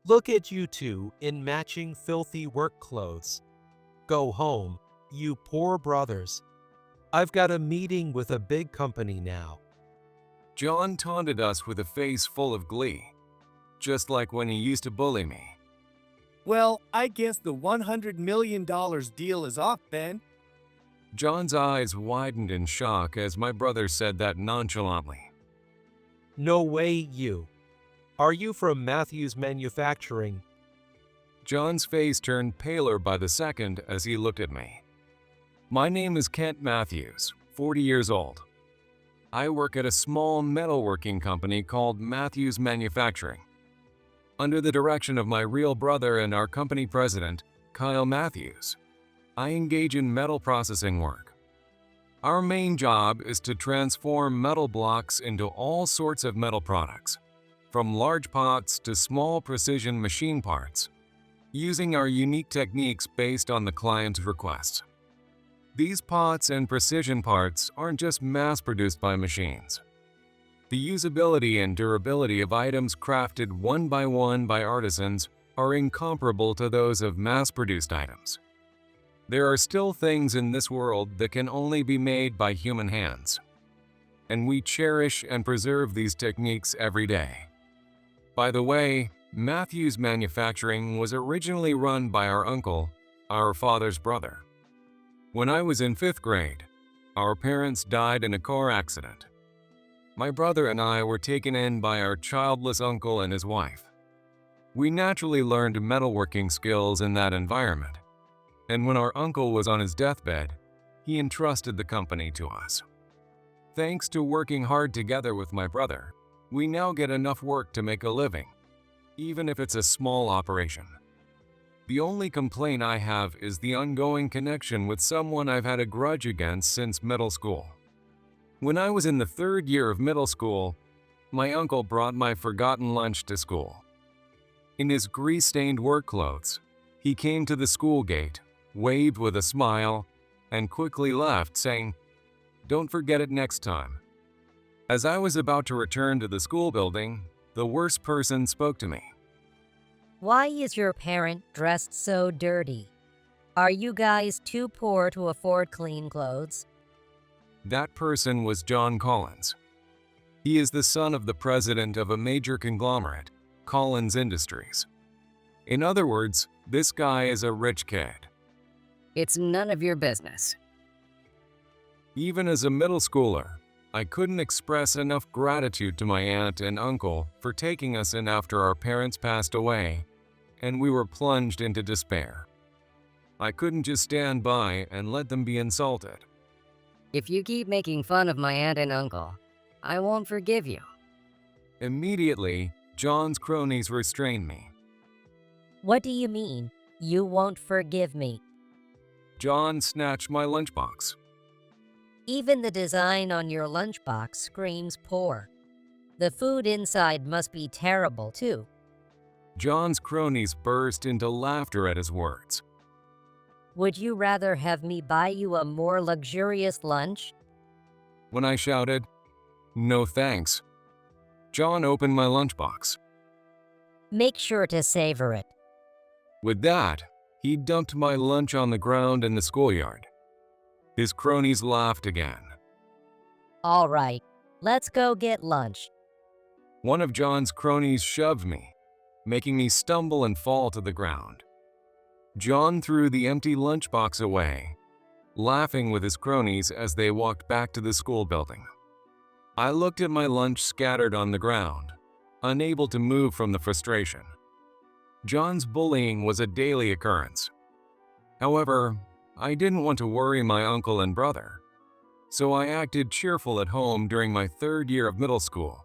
Look at you two in matching filthy work clothes. Go home, you poor brothers. I've got a meeting with a big company now. John taunted us with a face full of glee, just like when he used to bully me. Well, I guess the $100 million deal is off, Ben. John's eyes widened in shock as my brother said that nonchalantly. No way, you. Are you from Matthews Manufacturing? John's face turned paler by the second as he looked at me. My name is Kent Matthews, 40 years old. I work at a small metalworking company called Matthews Manufacturing. Under the direction of my real brother and our company president, Kyle Matthews, I engage in metal processing work. Our main job is to transform metal blocks into all sorts of metal products, from large pots to small precision machine parts, using our unique techniques based on the client's requests. These pots and precision parts aren't just mass-produced by machines. The usability and durability of items crafted one by artisans are incomparable to those of mass-produced items. There are still things in this world that can only be made by human hands, and we cherish and preserve these techniques every day. By the way, Matthews Manufacturing was originally run by our uncle, our father's brother. When I was in 5th grade, our parents died in a car accident. My brother and I were taken in by our childless uncle and his wife. We naturally learned metalworking skills in that environment, and when our uncle was on his deathbed, he entrusted the company to us. Thanks to working hard together with my brother, we now get enough work to make a living, even if it's a small operation. The only complaint I have is the ongoing connection with someone I've had a grudge against since middle school. When I was in the 3rd year of middle school, my uncle brought my forgotten lunch to school. In his grease-stained work clothes, he came to the school gate, waved with a smile, and quickly left, saying, "Don't forget it next time." As I was about to return to the school building, the worst person spoke to me. Why is your parent dressed so dirty? Are you guys too poor to afford clean clothes? That person was John Collins. He is the son of the president of a major conglomerate, Collins Industries. In other words, this guy is a rich kid. It's none of your business. Even as a middle schooler, I couldn't express enough gratitude to my aunt and uncle for taking us in after our parents passed away, and we were plunged into despair. I couldn't just stand by and let them be insulted. If you keep making fun of my aunt and uncle, I won't forgive you. Immediately, John's cronies restrained me. What do you mean, you won't forgive me? John snatched my lunchbox. Even the design on your lunchbox screams poor. The food inside must be terrible too. John's cronies burst into laughter at his words. Would you rather have me buy you a more luxurious lunch? When I shouted, "No thanks," John opened my lunchbox. Make sure to savor it. With that, he dumped my lunch on the ground in the schoolyard. His cronies laughed again. All right, let's go get lunch. One of John's cronies shoved me, making me stumble and fall to the ground. John threw the empty lunchbox away, laughing with his cronies as they walked back to the school building. I looked at my lunch scattered on the ground, unable to move from the frustration. John's bullying was a daily occurrence. However, I didn't want to worry my uncle and brother, so I acted cheerful at home during my 3rd year of middle school,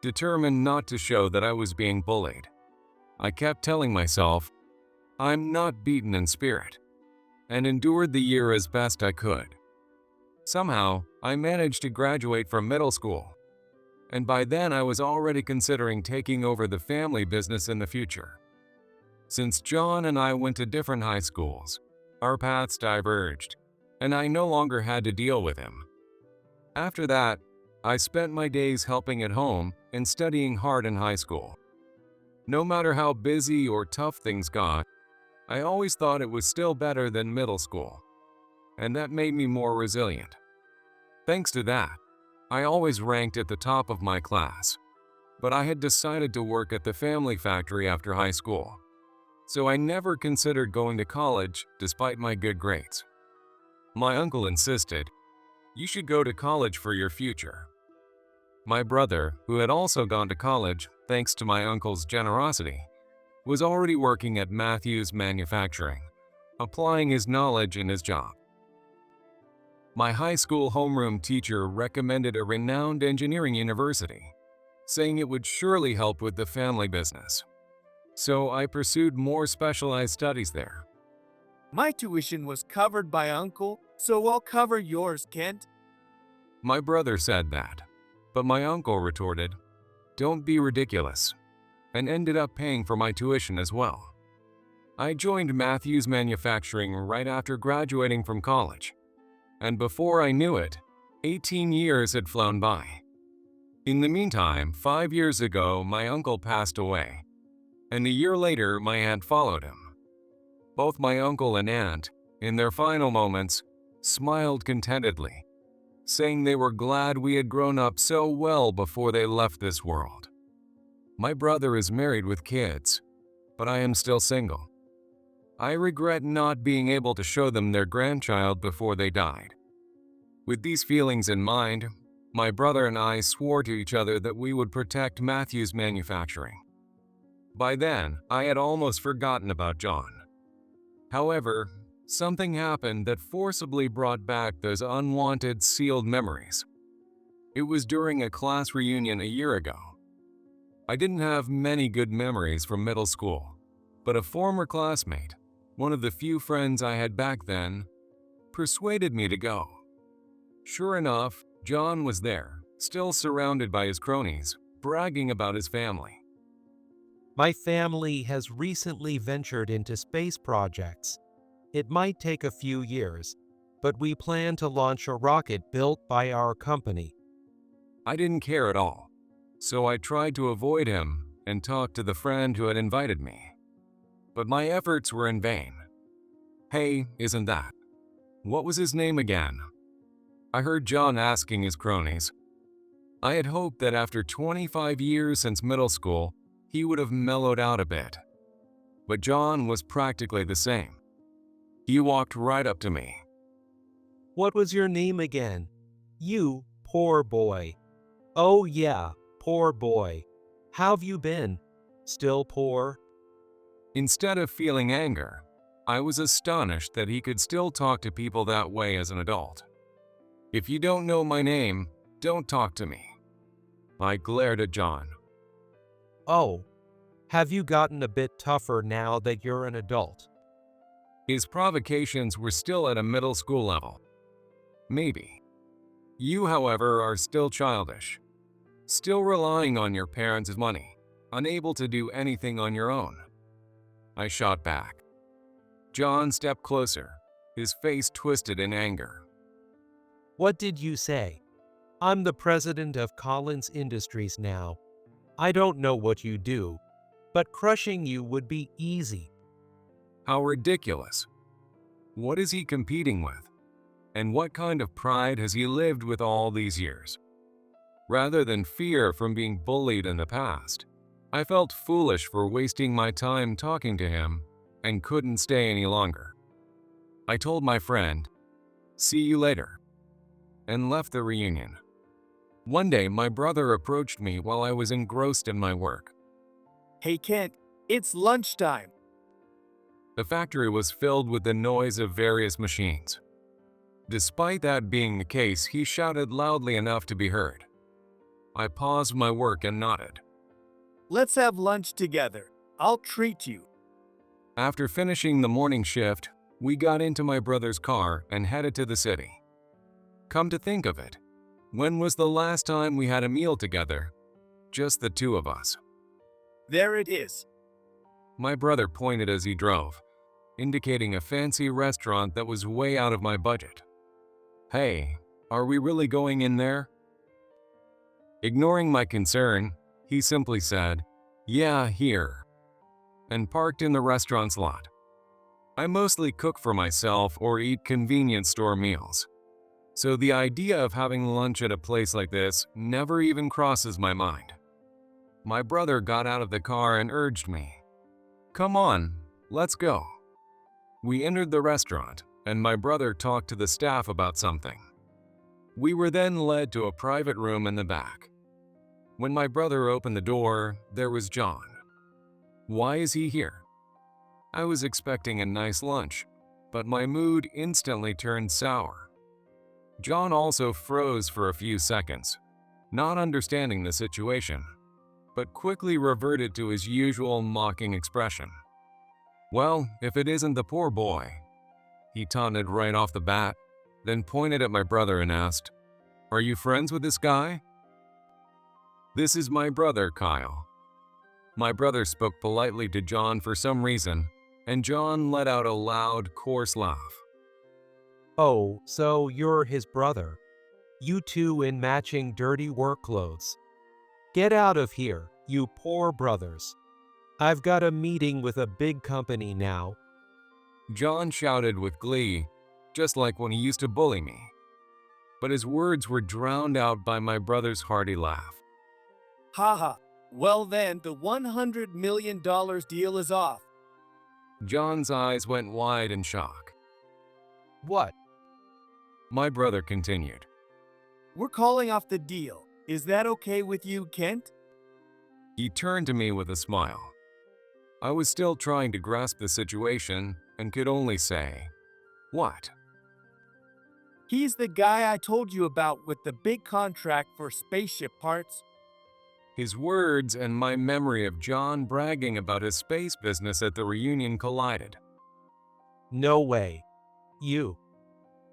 determined not to show that I was being bullied. I kept telling myself, I'm not beaten in spirit, and endured the year as best I could. Somehow, I managed to graduate from middle school, and by then I was already considering taking over the family business in the future. Since John and I went to different high schools, our paths diverged, and I no longer had to deal with him. After that, I spent my days helping at home and studying hard in high school. No matter how busy or tough things got, I always thought it was still better than middle school, and that made me more resilient. Thanks to that, I always ranked at the top of my class, but I had decided to work at the family factory after high school, so I never considered going to college despite my good grades. My uncle insisted, "You should go to college for your future." My brother, who had also gone to college thanks to my uncle's generosity, was already working at Matthews Manufacturing, applying his knowledge in his job. My high school homeroom teacher recommended a renowned engineering university, saying it would surely help with the family business. So I pursued more specialized studies there. My tuition was covered by Uncle, so I'll cover yours, Kent. My brother said that, but my uncle retorted, "Don't be ridiculous," and ended up paying for my tuition as well. I joined Matthews Manufacturing right after graduating from college, and before I knew it, 18 years had flown by. In the meantime, 5 years ago, my uncle passed away, and a year later, my aunt followed him. Both my uncle and aunt, in their final moments, smiled contentedly, saying they were glad we had grown up so well before they left this world. My brother is married with kids, but I am still single. I regret not being able to show them their grandchild before they died. With these feelings in mind, my brother and I swore to each other that we would protect Matthews Manufacturing. By then, I had almost forgotten about John. However, something happened that forcibly brought back those unwanted, sealed memories. It was during a class reunion a year ago. I didn't have many good memories from middle school, but a former classmate, one of the few friends I had back then, persuaded me to go. Sure enough, John was there, still surrounded by his cronies, bragging about his family. My family has recently ventured into space projects. It might take a few years, but we plan to launch a rocket built by our company. I didn't care at all, so I tried to avoid him and talk to the friend who had invited me. But my efforts were in vain. "Hey, isn't that? What was his name again?" I heard John asking his cronies. I had hoped that after 25 years since middle school, he would have mellowed out a bit. But John was practically the same. He walked right up to me. What was your name again? You, poor boy. Oh yeah, poor boy. How've you been? Still poor? Instead of feeling anger, I was astonished that he could still talk to people that way as an adult. "If you don't know my name, don't talk to me." I glared at John. Oh, have you gotten a bit tougher now that you're an adult? His provocations were still at a middle school level. Maybe. You, however, are still childish. Still relying on your parents' money, unable to do anything on your own. I shot back. John stepped closer, his face twisted in anger. What did you say? I'm the president of Collins Industries now. I don't know what you do, but crushing you would be easy. How ridiculous. What is he competing with? And what kind of pride has he lived with all these years? Rather than fear from being bullied in the past, I felt foolish for wasting my time talking to him and couldn't stay any longer. I told my friend, "See you later," and left the reunion. One day, my brother approached me while I was engrossed in my work. Hey, Kent, it's lunchtime. The factory was filled with the noise of various machines. Despite that being the case, he shouted loudly enough to be heard. I paused my work and nodded. Let's have lunch together. I'll treat you. After finishing the morning shift, we got into my brother's car and headed to the city. Come to think of it, when was the last time we had a meal together? Just the two of us. There it is. My brother pointed as he drove, indicating a fancy restaurant that was way out of my budget. "Hey, are we really going in there?" Ignoring my concern, he simply said, Yeah, here. And parked in the restaurant's lot. I mostly cook for myself or eat convenience store meals. So the idea of having lunch at a place like this never even crosses my mind. My brother got out of the car and urged me, "Come on, let's go." We entered the restaurant, and my brother talked to the staff about something. We were then led to a private room in the back. When my brother opened the door, there was John. Why is he here? I was expecting a nice lunch, but my mood instantly turned sour. John also froze for a few seconds, not understanding the situation, but quickly reverted to his usual mocking expression. "Well, if it isn't the poor boy," he taunted right off the bat, then pointed at my brother and asked, "Are you friends with this guy?" "This is my brother, Kyle." My brother spoke politely to John for some reason, and John let out a loud, coarse laugh. Oh, so you're his brother. You two in matching dirty work clothes. Get out of here, you poor brothers. I've got a meeting with a big company now. John shouted with glee, just like when he used to bully me. But his words were drowned out by my brother's hearty laugh. Haha. Well then, the $100 million deal is off. John's eyes went wide in shock. What? My brother continued. We're calling off the deal. Is that okay with you, Kent? He turned to me with a smile. I was still trying to grasp the situation and could only say, "What?" He's the guy I told you about with the big contract for spaceship parts. His words and my memory of John bragging about his space business at the reunion collided. No way. You.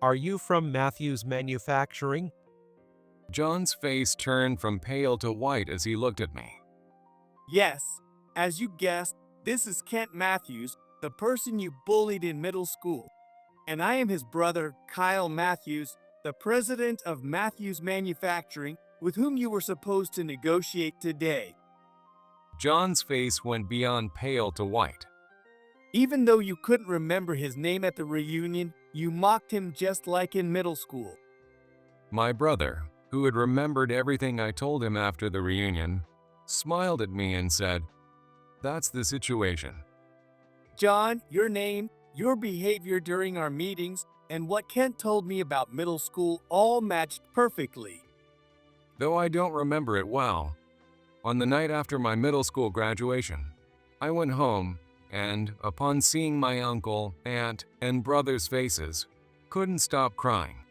Are you from Matthews Manufacturing? John's face turned from pale to white as he looked at me. Yes, as you guessed, this is Kent Matthews, the person you bullied in middle school. And I am his brother, Kyle Matthews, the president of Matthews Manufacturing, with whom you were supposed to negotiate today. John's face went beyond pale to white. Even though you couldn't remember his name at the reunion, you mocked him just like in middle school. My brother, who had remembered everything I told him after the reunion, smiled at me and said, "That's the situation." John, your name, your behavior during our meetings, and what Kent told me about middle school all matched perfectly. Though I don't remember it well, on the night after my middle school graduation, I went home and, upon seeing my uncle, aunt, and brother's faces, couldn't stop crying.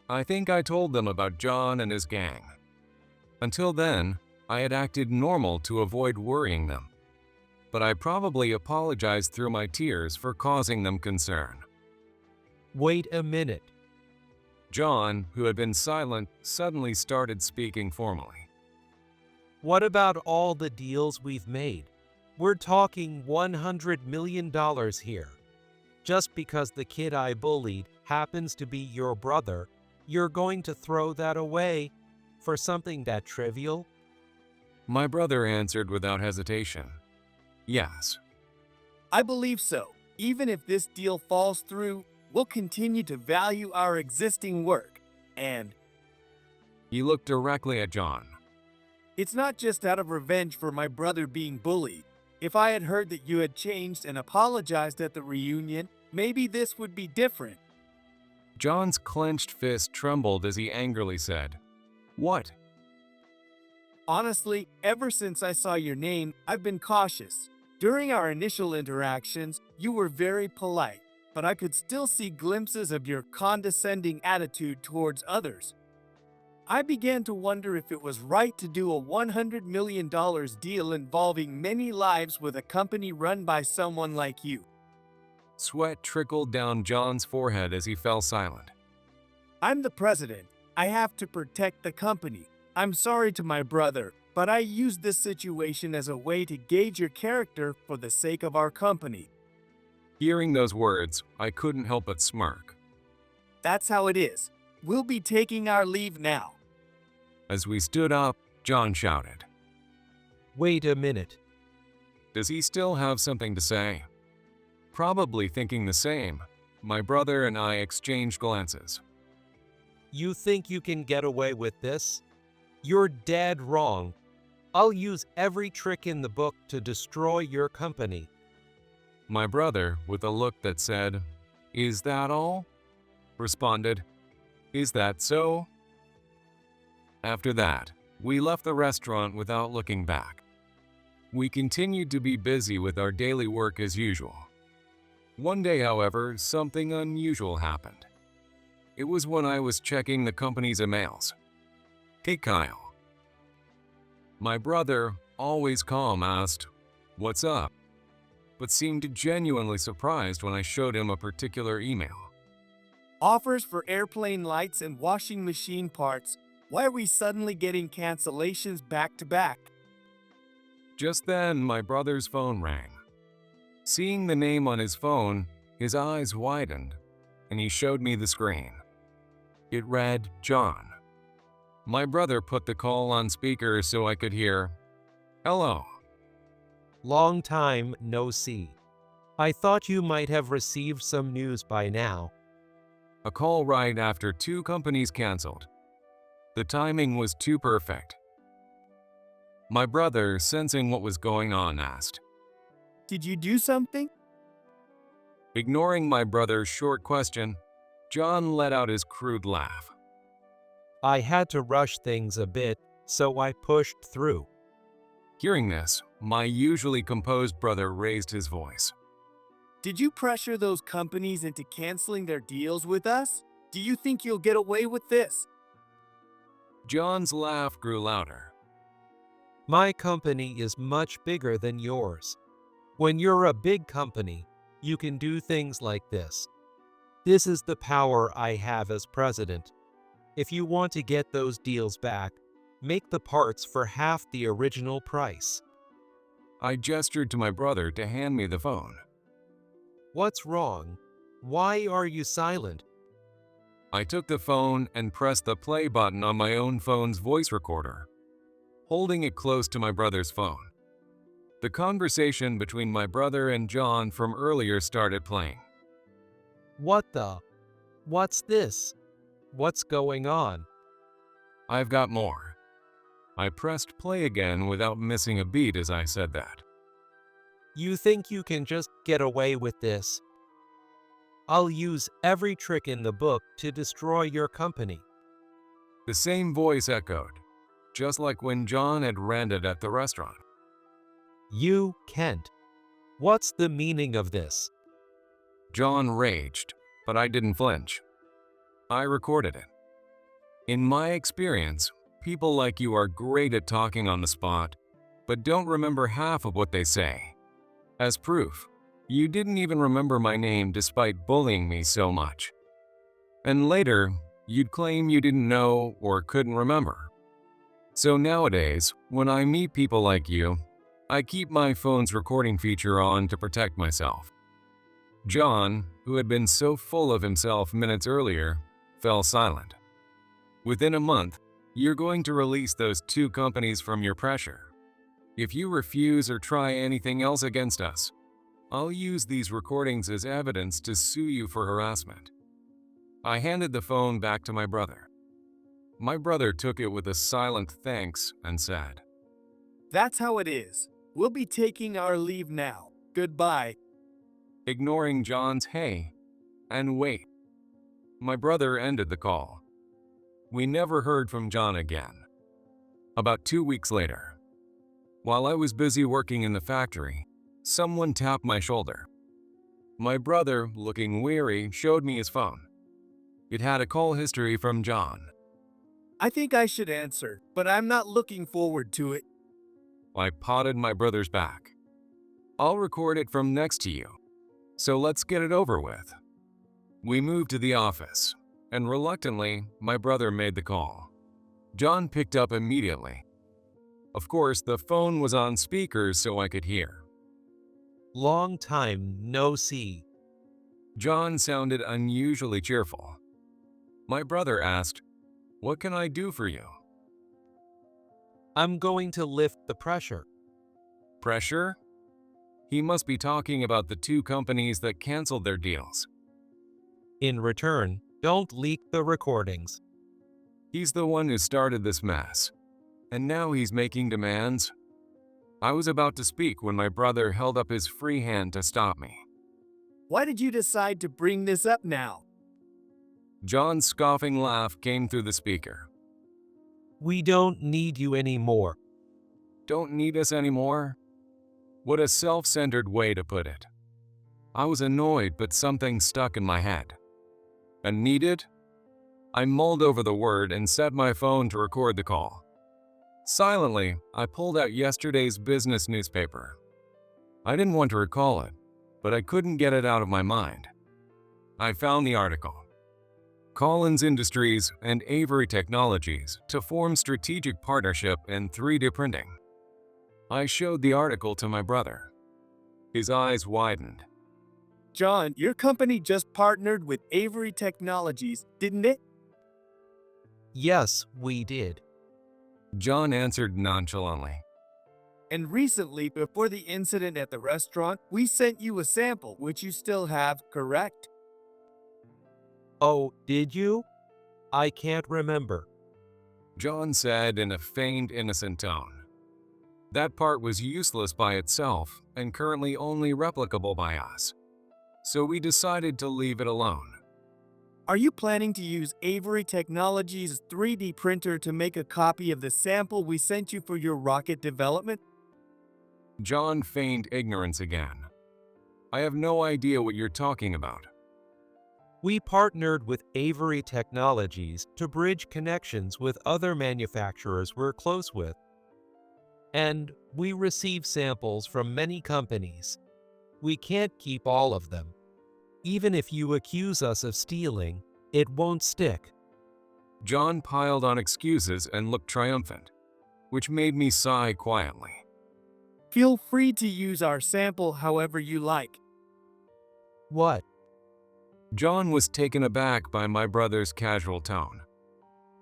I think I told them about John and his gang. Until then, I had acted normal to avoid worrying them, but I probably apologized through my tears for causing them concern. Wait a minute. John, who had been silent, suddenly started speaking formally. What about all the deals we've made? We're talking $100 million here. Just because the kid I bullied happens to be your brother, you're going to throw that away for something that trivial? My brother answered without hesitation. Yes. I believe so. Even if this deal falls through, we'll continue to value our existing work. And He looked directly at John. it's not just out of revenge for my brother being bullied. If I had heard that you had changed and apologized at the reunion, maybe this would be different. John's clenched fist trembled as he angrily said, "What?" Honestly, ever since I saw your name, I've been cautious. During our initial interactions, you were very polite, but I could still see glimpses of your condescending attitude towards others. I began to wonder if it was right to do a $100 million deal involving many lives with a company run by someone like you. Sweat trickled down John's forehead as he fell silent. I'm the president. I have to protect the company. I'm sorry to my brother, but I used this situation as a way to gauge your character for the sake of our company. Hearing those words, I couldn't help but smirk. That's how it is. We'll be taking our leave now. As we stood up, John shouted, Wait a minute. Does he still have something to say? Probably thinking the same, my brother and I exchanged glances. You think you can get away with this? You're dead wrong. I'll use every trick in the book to destroy your company. My brother, with a look that said, "Is that all?" responded, "Is that so?" After that, we left the restaurant without looking back. We continued to be busy with our daily work as usual. One day, however, something unusual happened. It was when I was checking the company's emails. "Hey, Kyle." My brother, always calm, asked, "What's up?" but seemed genuinely surprised when I showed him a particular email. Offers for airplane lights and washing machine parts. Why are we suddenly getting cancellations back to back? Just then, my brother's phone rang. Seeing the name on his phone, his eyes widened, and he showed me the screen. It read, "John." My brother put the call on speaker so I could hear, "Hello." Long time no see. I thought you might have received some news by now. A call right after 2 companies canceled. The timing was too perfect. My brother, sensing what was going on, asked. Did you do something? Ignoring my brother's short question, John let out his crude laugh. I had to rush things a bit, so I pushed through. Hearing this, my usually composed brother raised his voice. Did you pressure those companies into canceling their deals with us? Do you think you'll get away with this? John's laugh grew louder. My company is much bigger than yours. When you're a big company, you can do things like this. This is the power I have as president. If you want to get those deals back, make the parts for half the original price. I gestured to my brother to hand me the phone. What's wrong? Why are you silent? I took the phone and pressed the play button on my own phone's voice recorder, holding it close to my brother's phone. The conversation between my brother and John from earlier started playing. What's this? What's going on? I've got more. I pressed play again without missing a beat as I said that. You think you can just get away with this? I'll use every trick in the book to destroy your company. The same voice echoed, just like when John had ranted at the restaurant. You can't. What's the meaning of this? John raged, but I didn't flinch. I recorded it. In my experience, people like you are great at talking on the spot, but don't remember half of what they say. As proof, you didn't even remember my name despite bullying me so much. And later, you'd claim you didn't know or couldn't remember. So nowadays, when I meet people like you, I keep my phone's recording feature on to protect myself. John, who had been so full of himself minutes earlier, fell silent. Within a month, you're going to release those 2 companies from your pressure. If you refuse or try anything else against us, I'll use these recordings as evidence to sue you for harassment. I handed the phone back to my brother. My brother took it with a silent thanks and said, That's how it is. We'll be taking our leave now. Goodbye. ignoring John's "hey" and "wait." My brother ended the call. We never heard from John again. About 2 weeks later, while I was busy working in the factory, someone tapped my shoulder. My brother, looking weary, showed me his phone. It had a call history from John. I think I should answer, but I'm not looking forward to it. I patted my brother's back. I'll record it from next to you, so let's get it over with. We moved to the office, and reluctantly, my brother made the call. John picked up immediately. Of course, the phone was on speaker so I could hear. Long time no see. John sounded unusually cheerful. My brother asked, "What can I do for you?" I'm going to lift the pressure. Pressure? He must be talking about the two companies that canceled their deals. In return, don't leak the recordings. He's the one who started this mess. And now he's making demands? I was about to speak when my brother held up his free hand to stop me. Why did you decide to bring this up now? John's scoffing laugh came through the speaker. We don't need you anymore. Don't need us anymore? What a self-centered way to put it. I was annoyed, but something stuck in my head. And needed? I mulled over the word and set my phone to record the call. Silently, I pulled out yesterday's business newspaper. I didn't want to recall it, but I couldn't get it out of my mind. I found the article. Collins Industries and Avery Technologies to form strategic partnership in 3D printing. I showed the article to my brother. His eyes widened. John, your company just partnered with Avery Technologies, didn't it? Yes, we did. John answered nonchalantly. And recently, before the incident at the restaurant, we sent you a sample, which you still have, correct? Oh, did you? I can't remember. John said in a feigned innocent tone. That part was useless by itself and currently only replicable by us. So we decided to leave it alone. Are you planning to use Avery Technologies' 3D printer to make a copy of the sample we sent you for your rocket development? John feigned ignorance again. I have no idea what you're talking about. We partnered with Avery Technologies to bridge connections with other manufacturers we're close with. And we receive samples from many companies. We can't keep all of them. Even if you accuse us of stealing, it won't stick. John piled on excuses and looked triumphant, which made me sigh quietly. Feel free to use our sample however you like. What? John was taken aback by my brother's casual tone.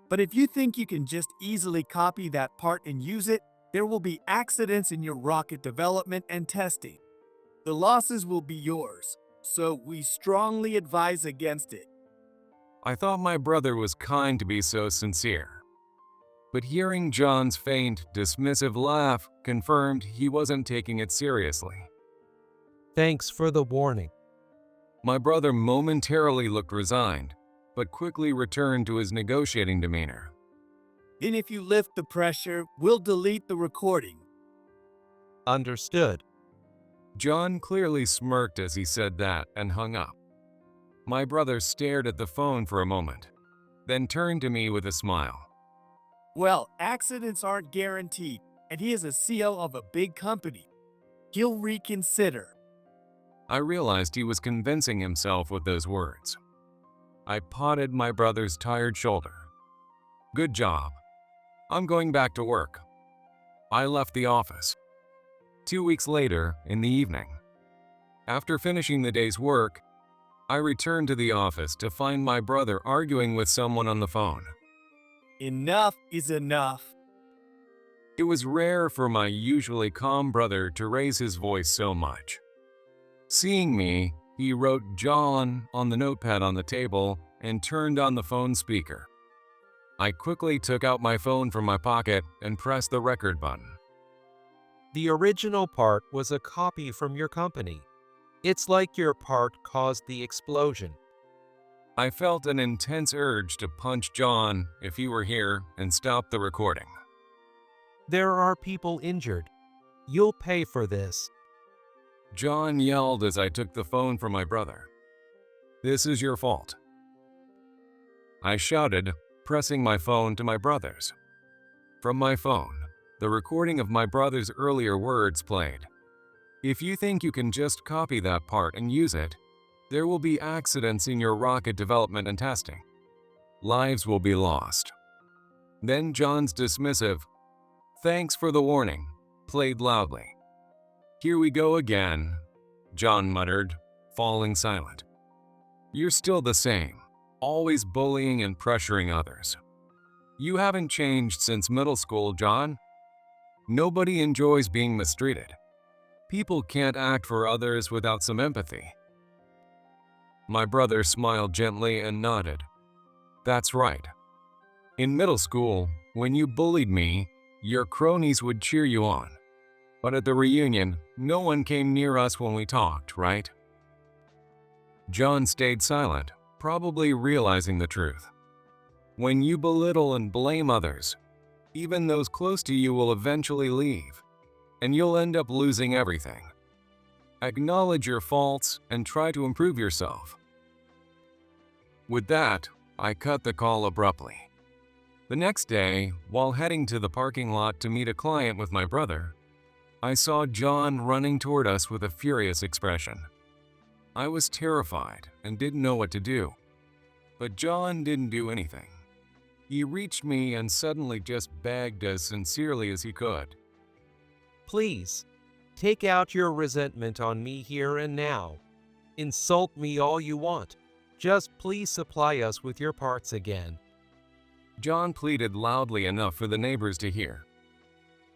But if you think you can just easily copy that part and use it, there will be accidents in your rocket development and testing. The losses will be yours, so we strongly advise against it. I thought my brother was kind to be so sincere. But hearing John's faint, dismissive laugh confirmed he wasn't taking it seriously. Thanks for the warning. My brother momentarily looked resigned, but quickly returned to his negotiating demeanor. And if you lift the pressure, we'll delete the recording. Understood. John clearly smirked as he said that and hung up. My brother stared at the phone for a moment, then turned to me with a smile. Well, accidents aren't guaranteed, and he is a CEO of a big company. He'll reconsider. I realized he was convincing himself with those words. I patted my brother's tired shoulder. Good job. I'm going back to work. I left the office. 2 weeks later, in the evening, after finishing the day's work, I returned to the office to find my brother arguing with someone on the phone. Enough is enough. It was rare for my usually calm brother to raise his voice so much. Seeing me, he wrote "John" on the notepad on the table and turned on the phone speaker. I quickly took out my phone from my pocket and pressed the record button. The original part was a copy from your company. It's like your part caused the explosion. I felt an intense urge to punch John if he were here and stop the recording. There are people injured. You'll pay for this. John yelled as I took the phone from my brother. This is your fault. I shouted, pressing my phone to my brother's. From my phone, the recording of my brother's earlier words played. If you think you can just copy that part and use it, there will be accidents in your rocket development and testing. Lives will be lost. Then John's dismissive, "Thanks for the warning," played loudly. "Here we go again," John muttered, falling silent. "You're still the same, always bullying and pressuring others. You haven't changed since middle school, John. Nobody enjoys being mistreated. People can't act for others without some empathy. My brother smiled gently and nodded. That's right. In middle school, when you bullied me, your cronies would cheer you on. But at the reunion, no one came near us when we talked, right? John stayed silent, probably realizing the truth. When you belittle and blame others, even those close to you will eventually leave, and you'll end up losing everything. Acknowledge your faults and try to improve yourself. With that, I cut the call abruptly. The next day, while heading to the parking lot to meet a client with my brother, I saw John running toward us with a furious expression. I was terrified and didn't know what to do. But John didn't do anything. He reached me and suddenly just begged as sincerely as he could. Please, take out your resentment on me here and now. Insult me all you want. Just please supply us with your parts again. John pleaded loudly enough for the neighbors to hear.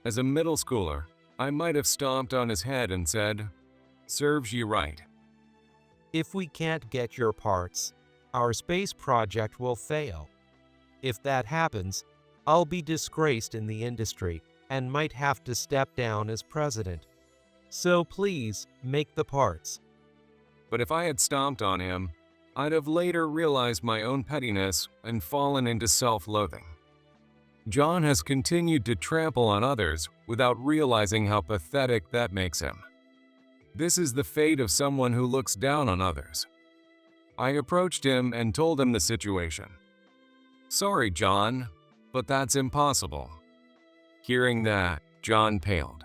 As a middle schooler, I might have stomped on his head and said, "Serves you right." If we can't get your parts, our space project will fail. If that happens, I'll be disgraced in the industry and might have to step down as president. So please, make the parts. But if I had stomped on him, I'd have later realized my own pettiness and fallen into self-loathing. John has continued to trample on others without realizing how pathetic that makes him. This is the fate of someone who looks down on others. I approached him and told him the situation. "Sorry, John, but that's impossible." Hearing that, John paled.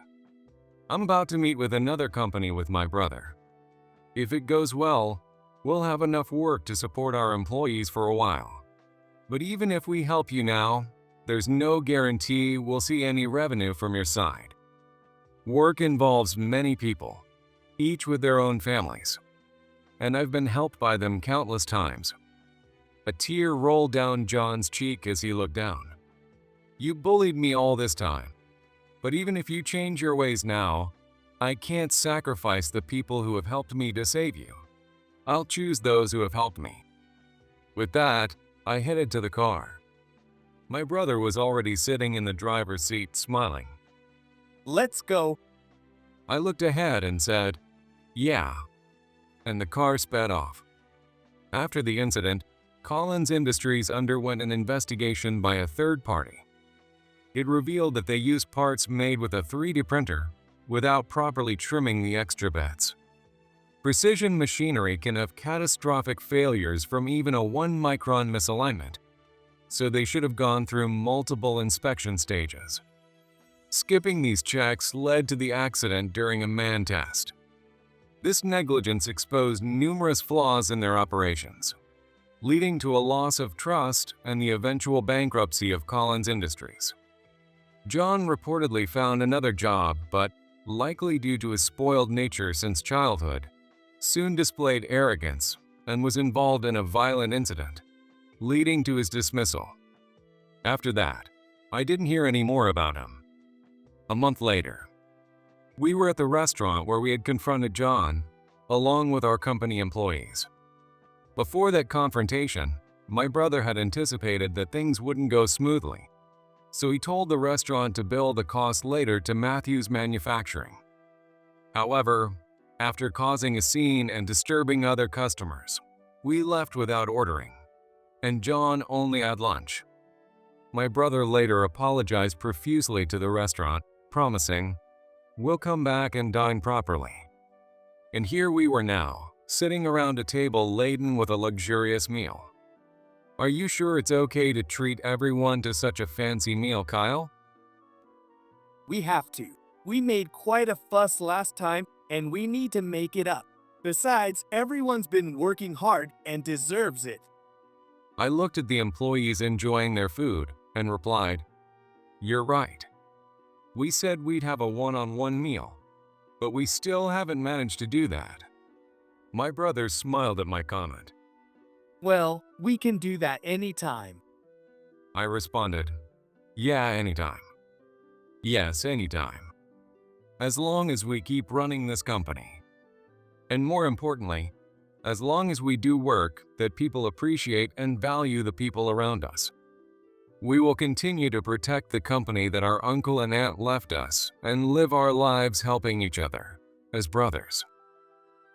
"I'm about to meet with another company with my brother. If it goes well, we'll have enough work to support our employees for a while. But even if we help you now, there's no guarantee we'll see any revenue from your side. Work involves many people, each with their own families, and I've been helped by them countless times." A tear rolled down John's cheek as he looked down. "You bullied me all this time, but even if you change your ways now, I can't sacrifice the people who have helped me to save you. I'll choose those who have helped me." With that, I headed to the car. My brother was already sitting in the driver's seat, smiling. Let's go. I looked ahead and said, "Yeah," and the car sped off. After the incident, Collins Industries underwent an investigation by a third party. It revealed that they used parts made with a 3D printer without properly trimming the extra bits. Precision machinery can have catastrophic failures from even a 1-micron misalignment, so they should have gone through multiple inspection stages. Skipping these checks led to the accident during a man test. This negligence exposed numerous flaws in their operations, leading to a loss of trust and the eventual bankruptcy of Collins Industries. John reportedly found another job, but, likely due to his spoiled nature since childhood, soon displayed arrogance and was involved in a violent incident, leading to his dismissal. After that, I didn't hear any more about him. A month later, we were at the restaurant where we had confronted John, along with our company employees. Before that confrontation, my brother had anticipated that things wouldn't go smoothly, so he told the restaurant to bill the cost later to Matthews Manufacturing. However, after causing a scene and disturbing other customers, we left without ordering, and John only had lunch. My brother later apologized profusely to the restaurant, promising, "We'll come back and dine properly." And here we were now, sitting around a table laden with a luxurious meal. Are you sure it's okay to treat everyone to such a fancy meal, Kyle? We have to. We made quite a fuss last time, and we need to make it up. Besides, everyone's been working hard and deserves it. I looked at the employees enjoying their food and replied, "You're right. We said we'd have a one-on-one meal, but we still haven't managed to do that." My brother smiled at my comment. Well, we can do that anytime. I responded, "Yeah, anytime. Yes, anytime." as long as we keep running this company. And more importantly, as long as we do work that people appreciate and value the people around us. We will continue to protect the company that our uncle and aunt left us and live our lives helping each other as brothers.